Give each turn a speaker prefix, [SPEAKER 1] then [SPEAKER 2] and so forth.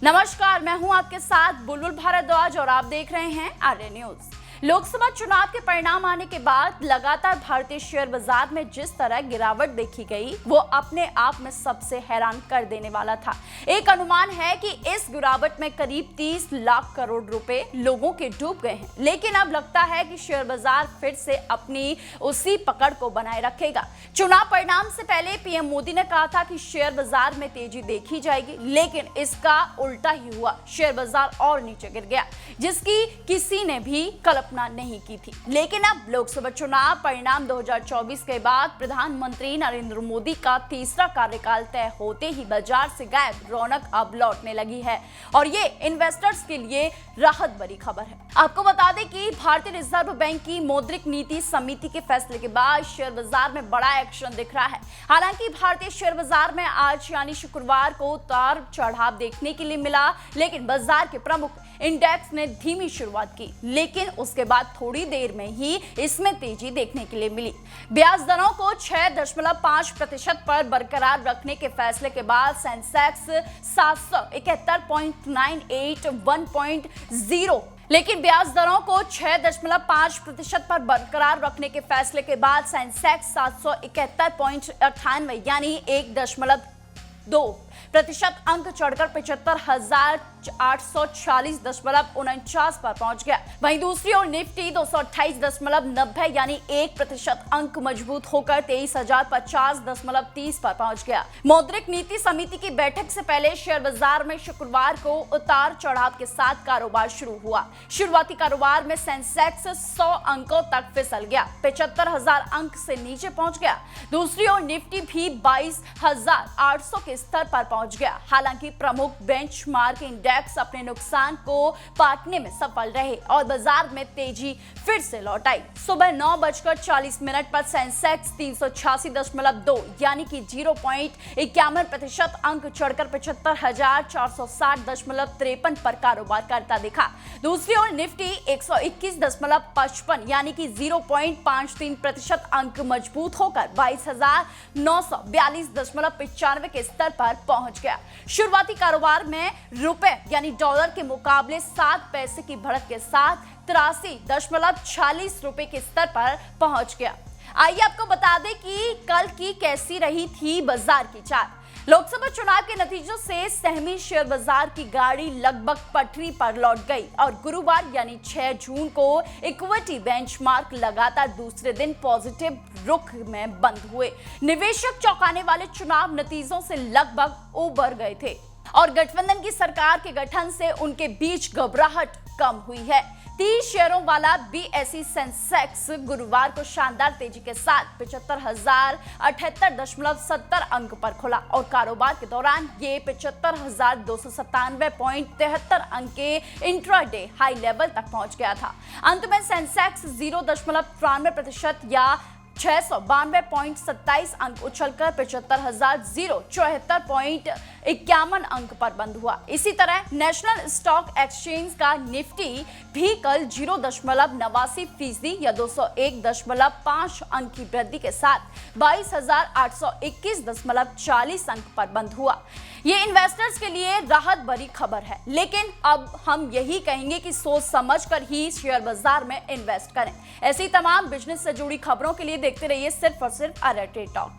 [SPEAKER 1] नमस्कार, मैं हूं आपके साथ बुलबुल भारद्वाज और आप देख रहे हैं आर्य न्यूज। लोकसभा चुनाव के परिणाम आने के बाद लगातार भारतीय शेयर बाजार में जिस तरह गिरावट देखी गई, वो अपने आप में सबसे हैरान कर देने वाला था। एक अनुमान है कि इस गिरावट में करीब 30 लाख करोड़ रुपए लोगों के डूब गए हैं, लेकिन अब लगता है कि शेयर बाजार फिर से अपनी उसी पकड़ को बनाए रखेगा। चुनाव परिणाम से पहले पीएम मोदी ने कहा था कि शेयर बाजार में तेजी देखी जाएगी, लेकिन इसका उल्टा ही हुआ। शेयर बाजार और नीचे गिर गया, जिसकी किसी ने भी कल्पना नहीं की थी। लेकिन अब लोकसभा चुनाव परिणाम 2024 के बाद प्रधानमंत्री नरेंद्र मोदी का तीसरा कार्यकाल तय होते ही बाजार से गायब रौनक अब लौटने लगी है और ये इन्वेस्टर्स के लिए राहत भरी खबर है। आपको बता दें कि भारतीय रिजर्व बैंक की मौद्रिक नीति समिति के फैसले के बाद शेयर बाजार में बड़ा एक्शन दिख रहा है। हालांकि भारतीय शेयर बाजार में आज यानी शुक्रवार को उतार चढ़ाव देखने के लिए मिला, लेकिन बाजार के प्रमुख इंडेक्स ने धीमी शुरुआत की, लेकिन उसके बाद थोड़ी देर में ही इसमें तेजी देखने के लिए मिली। ब्याज दरों को 6.5% पर बरकरार रखने के फैसले के बाद सेंसेक्स 771.98 1.0 लेकिन ब्याज दरों को 6.5% पर बरकरार रखने के फैसले के बाद सेंसेक्स 771.98 यानी 1.2% अंक चढ़कर 75,840.49 पर पहुंच गया। वहीं दूसरी ओर निफ्टी 228.90 यानी 1% अंक मजबूत होकर 23,050.30 पर पहुंच गया। मौद्रिक नीति समिति की बैठक से पहले शेयर बाजार में शुक्रवार को उतार चढ़ाव के साथ कारोबार शुरू हुआ। शुरुआती कारोबार में सेंसेक्स 100 अंकों तक फिसल गया, 75,000 अंक से नीचे पहुंच गया। दूसरी ओर निफ्टी भी 22,800 के स्तर पर पहुंच गया। हालांकि प्रमुख बेंचमार्क इंडेक्स अपने नुकसान को पाटने में सफल रहे और बाजार में तेजी फिर से लौट आई। सुबह 9:40 पर सेंसेक्स 386.2 यानी कि 0.51% अंक चढ़कर 75,460.53 पर कारोबार करता दिखा। दूसरी ओर निफ्टी 121.55 यानी कि 0.53% अंक मजबूत होकर 22,942.95 के स्तर पर पहुंच गया। शुरुआती कारोबार में रुपए यानी डॉलर के मुकाबले 7 पैसे की बढ़त के साथ 83.46 रुपए के स्तर पर पहुंच गया। आइए आपको बता दें कि कल की कैसी रही थी बाजार की चाल। लोकसभा चुनाव के नतीजों से सहमी शेयर बाजार की गाड़ी लगभग पटरी पर लौट गई और गुरुवार यानी 6 जून को इक्विटी बेंचमार्क लगातार दूसरे दिन पॉजिटिव रुख में बंद हुए। निवेशक चौंकाने वाले चुनाव नतीजों से लगभग उबर गए थे और गठबंधन की सरकार के गठन से उनके बीच घबराहट कम हुई है। 30 शेयरों वाला बीएसई सेंसेक्स गुरुवार को शानदार तेजी के साथ 75,078.70 अंक पर खुला और कारोबार के दौरान ये 75,297.73 अंक के इंट्राडे हाई लेवल तक पहुंच गया था। अंत में सेंसेक्स 0.93% या 692.27 अंक उछलकर 75,074.51 अंक पर बंद हुआ। इसी तरह नेशनल स्टॉक एक्सचेंज का निफ्टी भी कल 0.89% या 201.5 अंक की वृद्धि के साथ 22,821.40 अंक पर बंद हुआ। ये इन्वेस्टर्स के लिए राहत भरी खबर है, लेकिन अब हम यही कहेंगे कि सोच समझकर ही शेयर बाजार में इन्वेस्ट करें। ऐसी तमाम बिजनेस से जुड़ी खबरों के लिए देखते रहिए सिर्फ और सिर्फ आर्य ट्रेड टॉक।